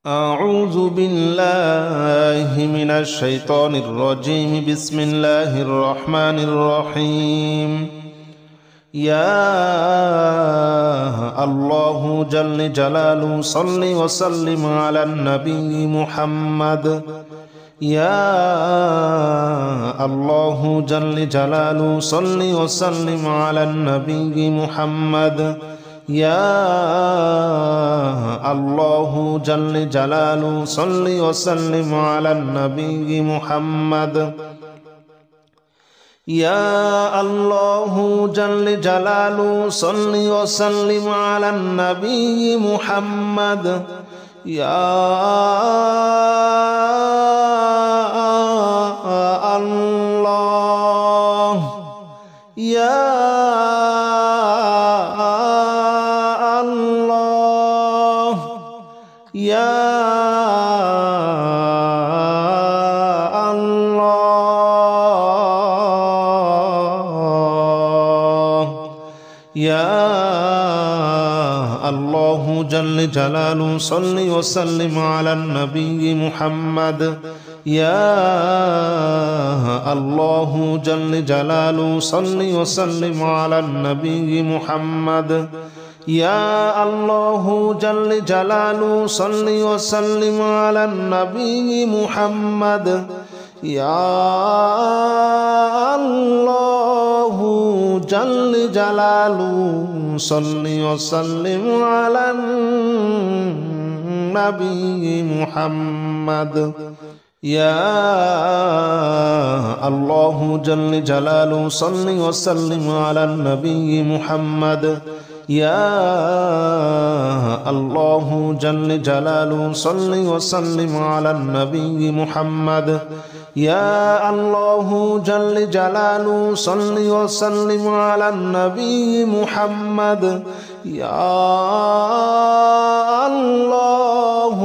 أعوذ بالله من الشيطان الرجيم. بسم الله الرحمن الرحيم. يا الله جل جلاله صل وسلم على النبي محمد. يا الله جل جلاله صل وسلم على النبي محمد. يا الله جل جلاله صل وسلم على النبي محمد. يا الله جل جلاله صل وسلم على النبي محمد. يا الله يا يا الله يا الله جل جلاله صل وسلم على النبي محمد. يا الله جل جلاله صل وسلم على النبي محمد. يا الله جل جلاله صل وسلم على النبي محمد. يا الله جل جلاله صل وسلم على النبي محمد. يا الله جل جلاله صل وسلم على النبي محمد. يا الله جل جلاله صل وسلم على النبي محمد. يا الله جل جلاله صل وسلم على النبي محمد. يا الله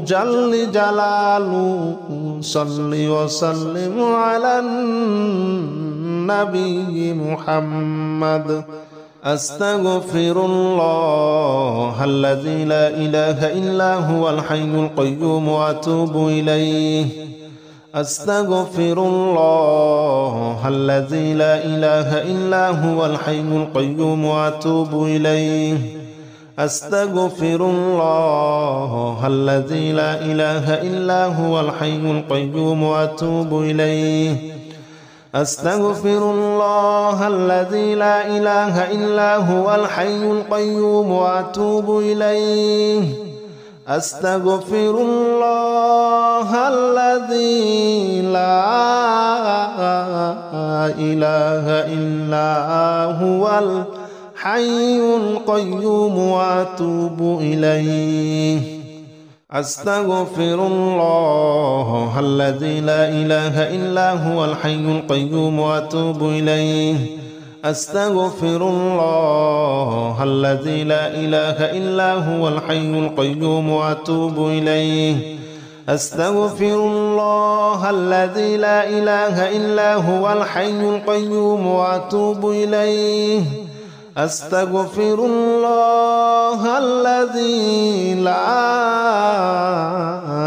جل جلاله صل وسلم على النبي محمد. أستغفر الله الذي لا إله إلا هو الحي القيوم وأتوب إليه. أستغفر الله الذي لا إله إلا هو الحي القيوم وأتوب إليه. أستغفر الله الذي لا إله إلا هو الحي القيوم وأتوب إليه. أستغفر الله الذي لا إله إلا هو الحي القيوم وأتوب إليه. أستغفر الله الذي لا إله إلا هو الحي القيوم وأتوب إليه. أستغفر الله الذي لا إله إلا هو الحي القيوم وأتوب إليه. أستغفر الله الذي لا إله إلا هو الحي القيوم وأتوب إليه. أستغفر الله الذي لا إله إلا هو الحي القيوم وأتوب إليه. أستغفر الله الذي لا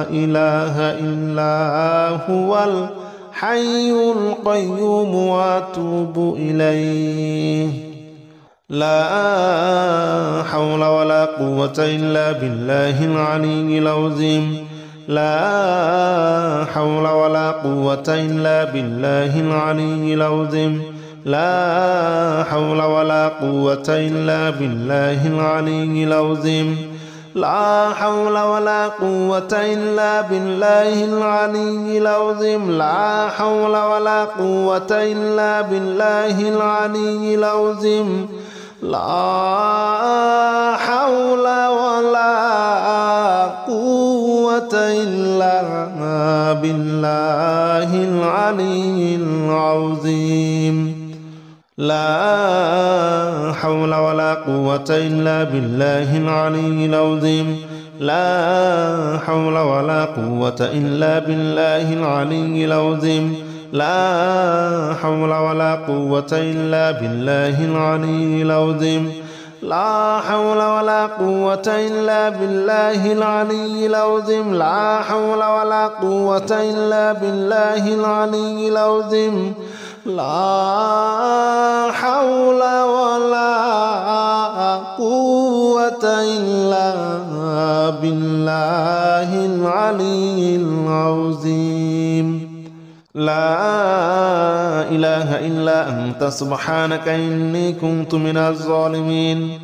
إله إلا هو الحي القيوم وأتوب إليه. لا حول ولا قوة إلا بالله العلي العظيم. لا حول ولا قوة إلا بالله العلي العظيم. لا حول ولا قوة إلا بالله العلي العظيم. لا حول ولا قوة إلا بالله العلي العظيم. لا حول ولا قوة إلا بالله العلي العظيم. لا حول ولا قوة إلا بالله العلي العظيم. لا حول ولا قوة إلا بالله العلي العظيم. لا حول ولا قوة إلا بالله العلي العظيم. لا حول ولا قوة إلا بالله العلي العظيم. لا حول ولا قوة إلا بالله العلي العظيم لا حول ولا قوة إلا بالله العلي العظيم لا حول ولا قوة إلا بالله العلي العظيم لا إله إلا أنت سبحانك إني كنت من الظالمين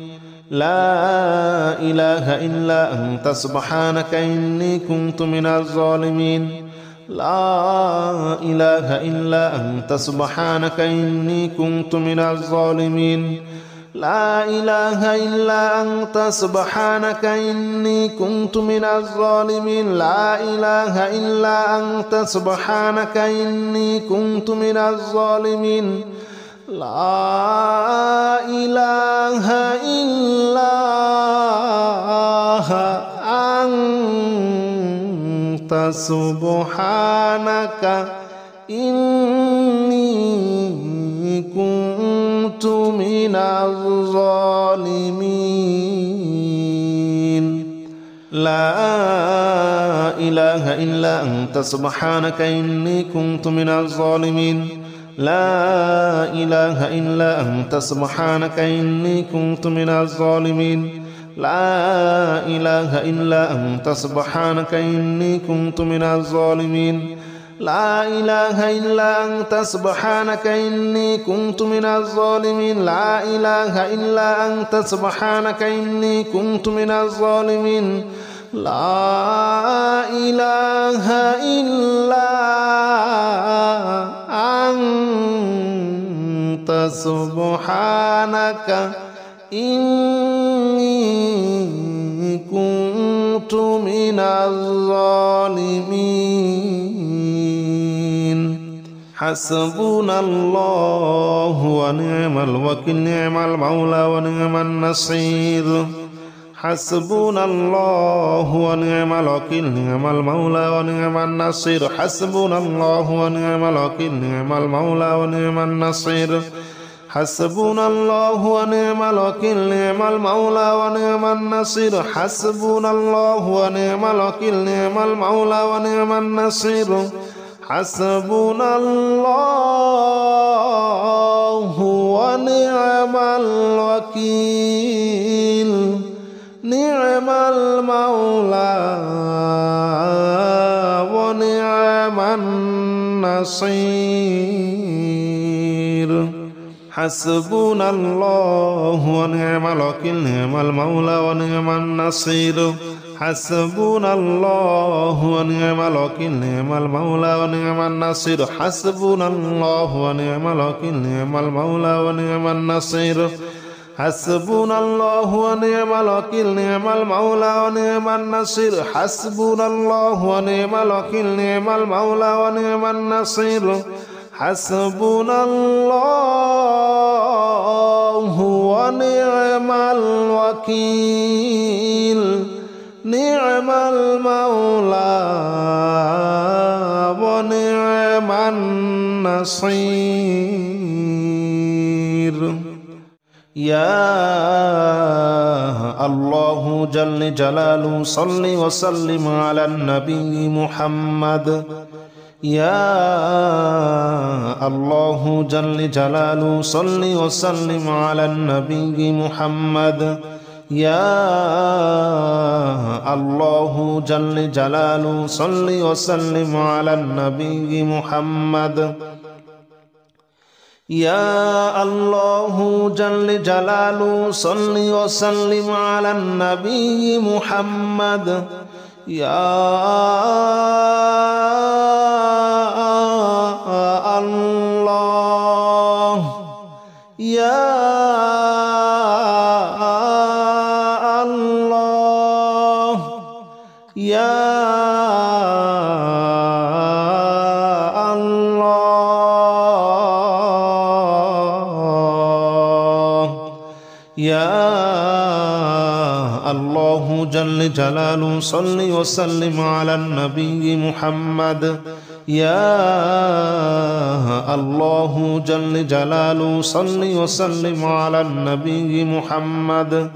لا إله إلا أنت سبحانك إني كنت من الظالمين لا إله إلا أنت سبحانك إني كنت من الظالمين لا إله إلا أنت سبحانك إني كنت من الظالمين لا إله إلا أنت سبحانك إني كنت من الظالمين لا إله إلا أنت سبحانك إني كنت من الظالمين لا إله إلا أنت سبحانك إني كنت من الظالمين لا إله إلا أنت سبحانك إني كنت من الظالمين لا إله إلا أنت سبحانك إني كنت من الظالمين لا إله إلا أنت سبحانك إني كنت من الظالمين لا إله إلا أنت سبحانك إني كنت من الظالمين لا إله إلا أنت سبحانك إني كنت من الظالمين حسبنا الله ونعم الوكيل نعم المولى ونعم النصير حسبنا الله ونعم الوكيل نعم المولى ونعم النصير حسبنا الله ونعم الوكيل نعم المولى ونعم النصير حسبنا الله ونعم الوكيل نعم المولى ونعم النصير حسبنا الله ونعم الوكيل نعم المولى ونعم النصير حسبنا الله ونعم الوكيل نعم المولى ونعم النصير حسبنا الله ونعم الوكيل نعم المولى ونعم النصير حسبنا الله ونعم الوكيل نعم المولى ونعم النصير حسبنا الله ونعم الوكيل نعم المولى ونعم النصير حسبنا الله ونعم الوكيل نعم المولى ونعم النصير حسبنا الله ونعم الوكيل نعم المولى ونعم النصير حسبنا الله ونعم الوكيل نعم المولى ونعم النصير يا الله جل جلاله صل وسلم على النبي محمد يا الله جل جلاله صل وسلم على النبي محمد يا الله جل جلاله صل وسلم على النبي محمد يا الله جل جلاله صل وسلم على النبي محمد يا الله يا الله يا يا الله جل جلاله صل وسلم على النبي محمد يا الله جل جلاله صل وسلم على النبي محمد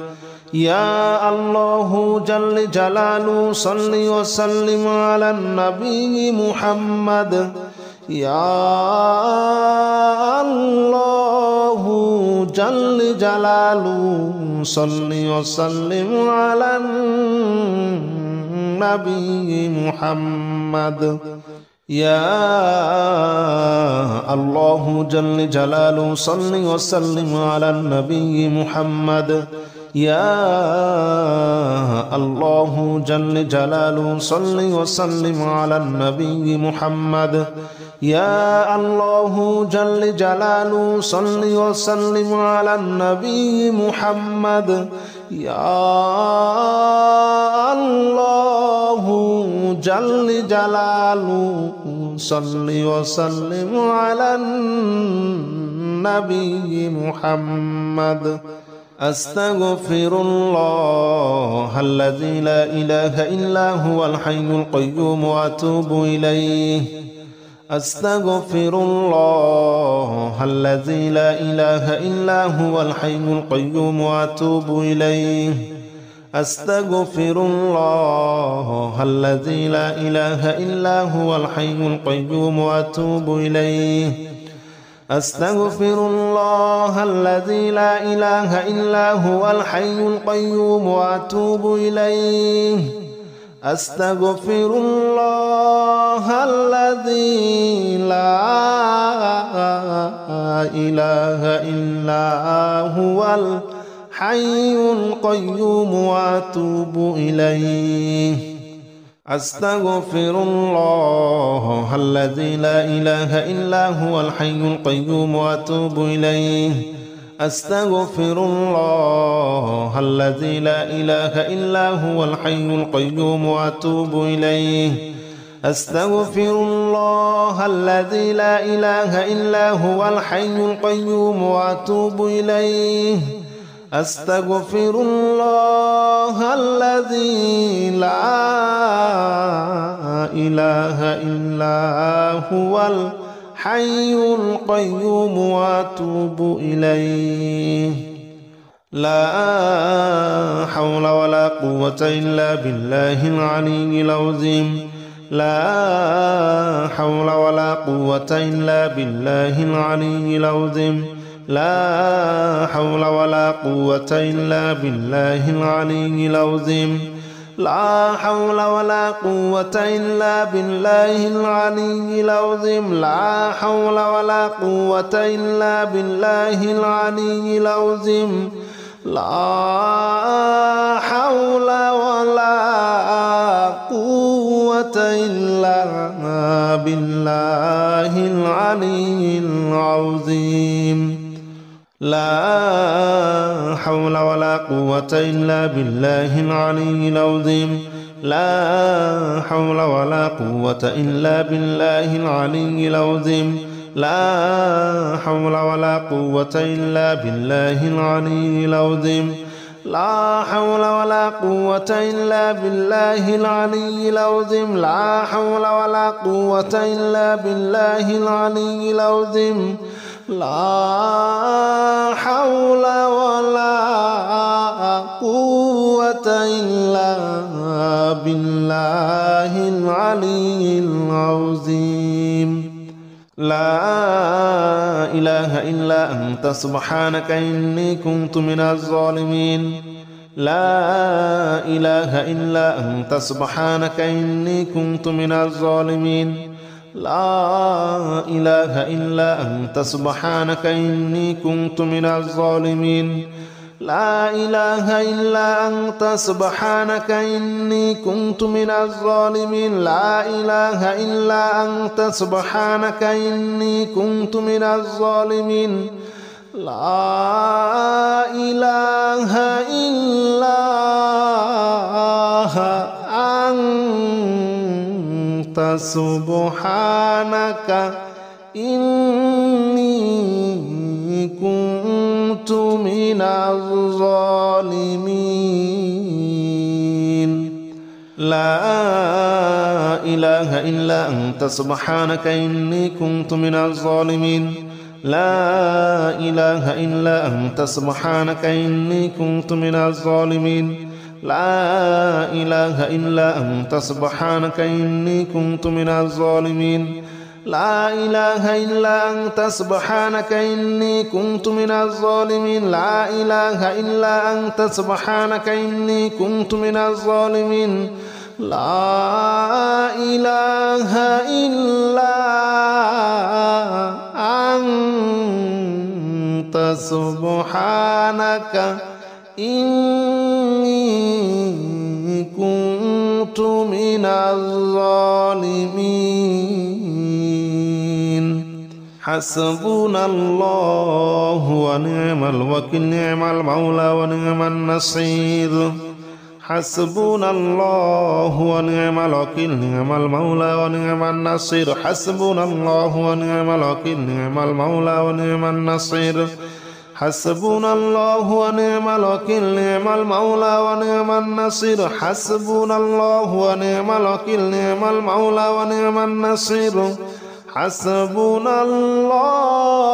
يا الله جل جلاله صل وسلم على النبي محمد يا الله جل جلاله صل وسلم على النبي محمد يا الله جل جلاله صل وسلم على النبي محمد يا الله جل جلاله صل وسلم على النبي محمد يا الله جل جلاله صل وسلم على النبي محمد يا الله جل جلاله صل وسلم على النبي محمد أستغفر الله الذي لا إله إلا هو الحي القيوم وأتوب إليه أستغفر الله الذي لا إله إلا هو الحي القيوم وأتوب إليه أستغفر الله الذي لا إله إلا هو الحي القيوم وأتوب إليه أستغفر الله الذي لا إله إلا هو الحي القيوم وأتوب إليه أستغفر الله الذي لا إله إلا هو الحي القيوم وأتوب إليه أستغفر الله الذي لا إله إلا هو الحي القيوم وأتوب إليه أستغفر الله الذي لا إله إلا هو الحي القيوم وأتوب إليه أستغفر الله الذي لا إله إلا هو الحي القيوم وأتوب إليه أستغفر الله الذي لا إله إلا هو الحي القيوم وأتوب إليه لا حول ولا قوة إلا بالله العلي العظيم لا حول ولا قوة إلا بالله العلي العظيم لا حول ولا قوة إلا بالله العلي العظيم لا حول ولا قوة إلا بالله العلي العظيم لا حول ولا قوة إلا بالله العلي العظيم لا حول ولا قوة إلا بالله العلي العظيم لا حول ولا قوة إلا بالله العلي العظيم لا حول ولا قوة إلا بالله العلي العظيم لا حول ولا قوة إلا بالله العلي العظيم لا حول ولا قوة إلا بالله العلي العظيم لا حول ولا قوة إلا بالله العلي العظيم لا حول ولا قوة إلا بالله العلي العظيم لا إله إلا أنت سبحانك إني كنت من الظالمين لا إله إلا أنت سبحانك إني كنت من الظالمين لا إله إلا أنت سبحانك إني كنت من الظالمين لا إله إلا أنت سبحانك إني كنت من الظالمين لا إله إلا أنت سبحانك إني كنت من الظالمين لا إله إلا أنت سبحانك إني كنت من الظالمين لا إله إلا أنت سبحانك إني كنت من الظالمين لا إله إلا أنت سبحانك إني كنت من الظالمين لا إله إلا أنت سبحانك إني كنت من الظالمين لا إله إلا أنت سبحانك إني كنت من الظالمين لا إله إلا أنت سبحانك إني كنت من الظالمين لا إله إلا أنت سبحانك إني كنت من الظالمين حسبنا الله ونعم الوكيل نعم المولى ونعم النصير حسبنا الله ونعم الوكيل نعم المولى ونعم النصير حسبنا الله ونعم الوكيل نعم المولى ونعم النصير حسبنا الله ونعم الوكيل نعم المولى ونعم النصير حسبنا الله ونعم الوكيل نعم المولى ونعم النصير حسبنا الله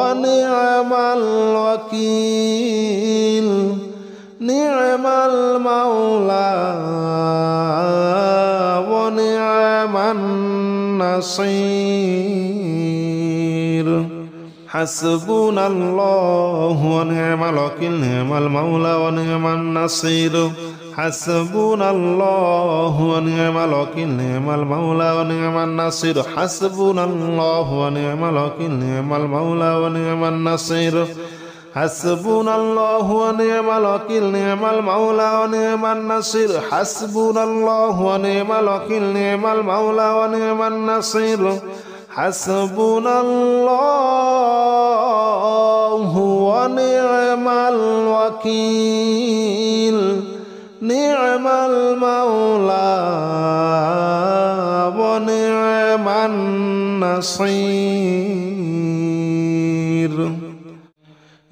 ونعم الوكيل نعم المولى ونعم النصير حسبنا الله ونعم الوكيل نعم المولى ونعم النصير حسبنا الله ونعم الوكيل نعم المولى ونعم النصير حسبنا الله ونعم الوكيل نعم المولى ونعم النصير حسبنا الله ونعم الوكيل نعم المولى ونعم النصير حسبنا الله ونعم الوكيل نعم المولى ونعم النصير حسبنا الله ونعم الوكيل نعم المولى ونعم النصير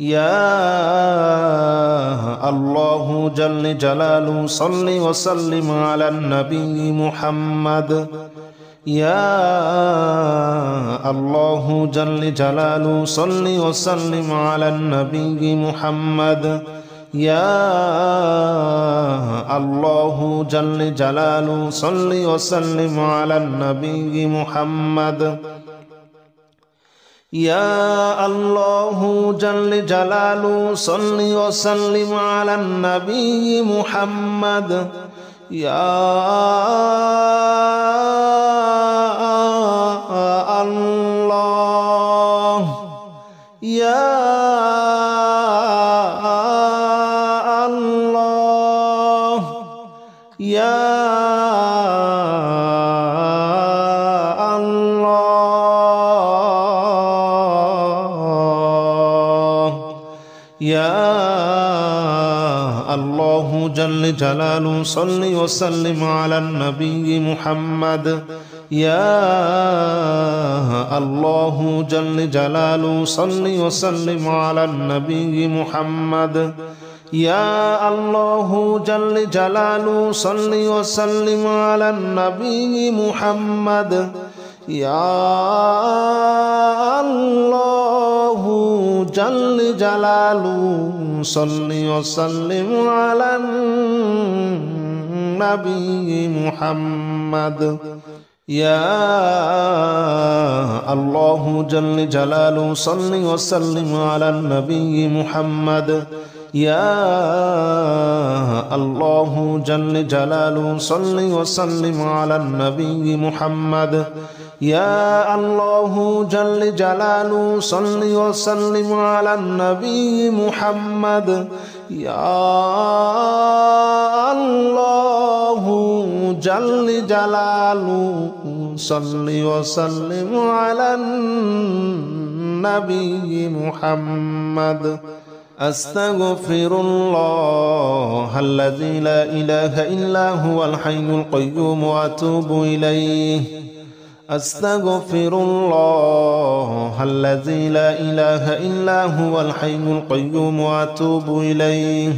يا الله جل جلاله صل وسلم على النبي محمد يا الله جل جلاله صل وسلم على النبي محمد يا الله جل جلاله صل وسلم على النبي محمد يا الله جل جلاله صل وسلم على النبي محمد يا الله يا الله يا يا الله جل جلاله صل وسلم على النبي محمد يا الله جل جلاله صل وسلم على النبي محمد يا الله جل جلاله صل وسلم على النبي محمد يا الله جل جلاله صل وسلم على النبي محمد يا الله جل جلاله صل وسلم على النبي محمد يا الله جل جلاله صل وسلم على النبي محمد يا الله جل جلاله صل وسلم على النبي محمد يا الله جل جلاله صل وسلم على النبي محمد أستغفر الله الذي لا إله إلا هو الحي القيوم وأتوب إليه أستغفر الله الذي لا إله إلا هو الحي القيوم وأتوب إليه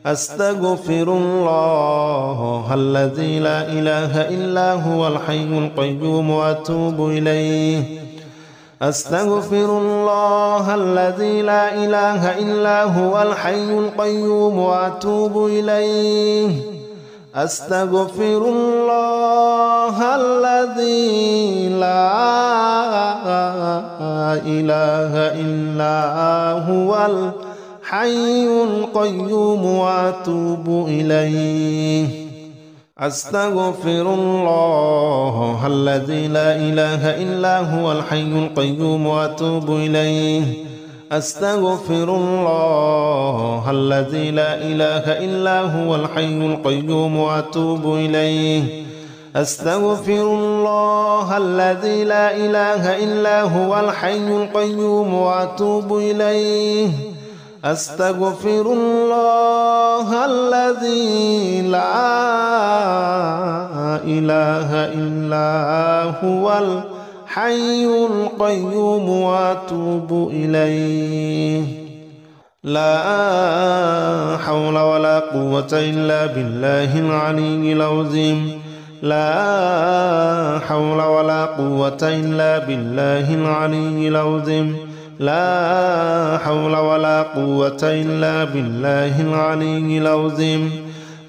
أستغفر الله الذي لا إله إلا هو الحي القيوم وأتوب إليه أستغفر الله الذي لا إله إلا هو الحي القيوم وأتوب إليه أستغفر الله الذي لا إله إلا هو الحي القيوم وأتوب إليه أستغفر الله الذي لا إله إلا هو الحي القيوم وأتوب إليه أستغفر الله الذي لا إله إلا هو الحي القيوم وأتوب إليه أستغفر الله الذي لا إله إلا هو الحي القيوم وأتوب إليه أستغفر الله الذي لا إله إلا هو الحي القيوم وأتوب إليه لا حول ولا قوة إلا بالله العلي العظيم لا حول ولا قوة إلا بالله العلي العظيم لا حول ولا قوة إلا بالله العلي العظيم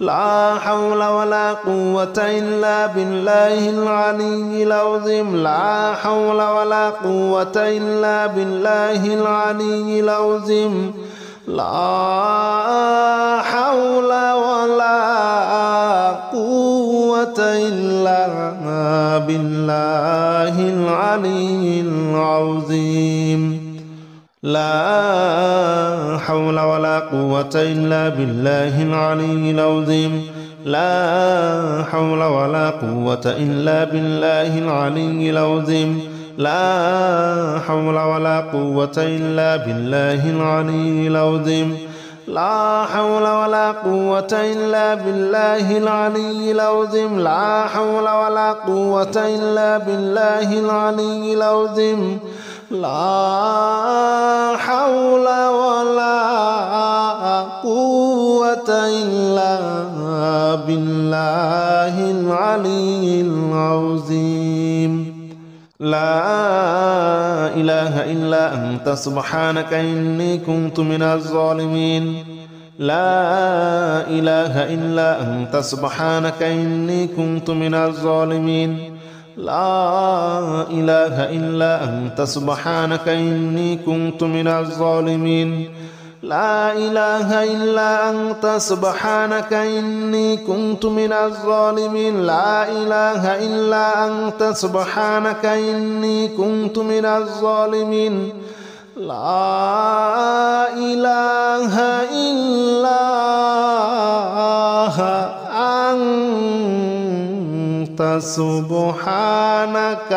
لا حول ولا قوة إلا بالله العلي العظيم لا حول ولا قوة إلا بالله العلي العظيم لا حول ولا قوة إلا بالله العلي العظيم لا حول ولا قوة إلا بالله العلي العظيم لا حول ولا قوة إلا بالله العلي العظيم لا حول ولا قوة إلا بالله العلي العظيم لا حول ولا قوة إلا بالله العلي العظيم لا حول ولا قوة إلا بالله العلي العظيم لا حول ولا قوة إلا بالله العلي العظيم لا إله إلا أنت سبحانك إني كنت من الظالمين لا إله إلا أنت سبحانك إني كنت من الظالمين لا إله إلا أنت سبحانك إني كنت من الظالمين لا إله إلا أنت سبحانك إني كنت من الظالمين لا إله إلا أنت سبحانك إني كنت من الظالمين لا إله إلا أنت سبحانك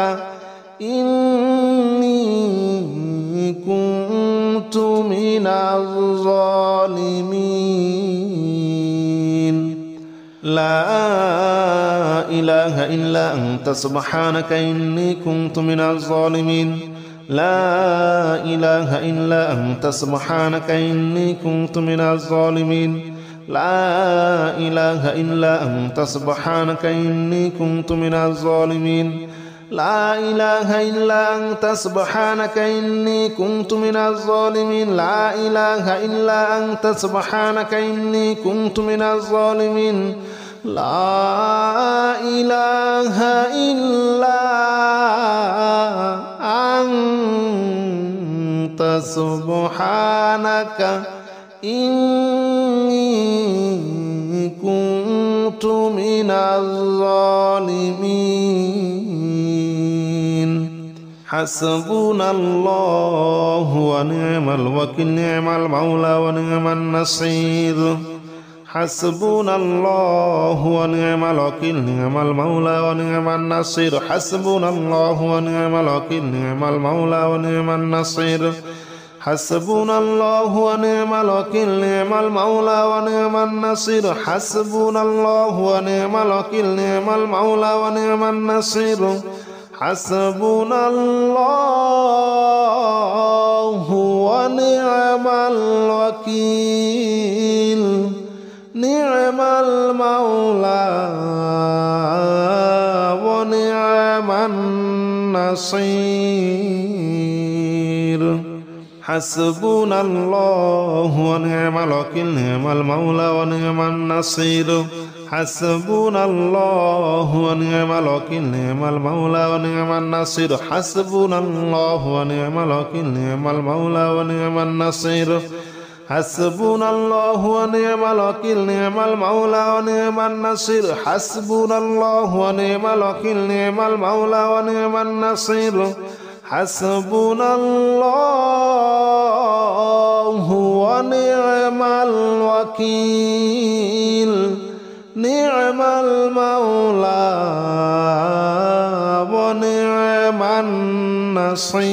إني كنت من الظالمين لا إله إلا أنت سبحانك إني كنت من الظالمين لا إله إلا أنت سبحانك إني كنت من الظالمين لا إله إلا أنت سبحانك إني كنت من الظالمين لا إله إلا أنت سبحانك إني كنت من الظالمين لا إله إلا أنت سبحانك إني كنت من الظالمين لا إله إلا أنت سبحانك إني كنت من الظالمين حسبنا الله ونعم الوكيل نعم المولى ونعم النصير حسبنا الله ونعم الوكيل نعم المولى ونعم النصير حسبنا الله ونعم الوكيل نعم المولى ونعم النصير حسبنا الله ونعم الوكيل نعم المولى ونعم النصير حسبنا الله ونعم الوكيل نعم المولى ونعم النصير حسبنا الله ونعم الوكيل نعم المولى ونعم النصير حسبنا الله ونعم الوكيل نعم المولى ونعم النصير حسبنا الله ونعم الوكيل نعم المولى ونعم النصير حسبنا الله ونعم الوكيل نعم المولى ونعم النصير حسبنا الله ونعم الوكيل نعم المولى ونعم النصير حسبنا الله ونعم الوكيل نعم المولى ونعم النصير حسبنا الله ونعم الوكيل نعم المولى ونعم النصير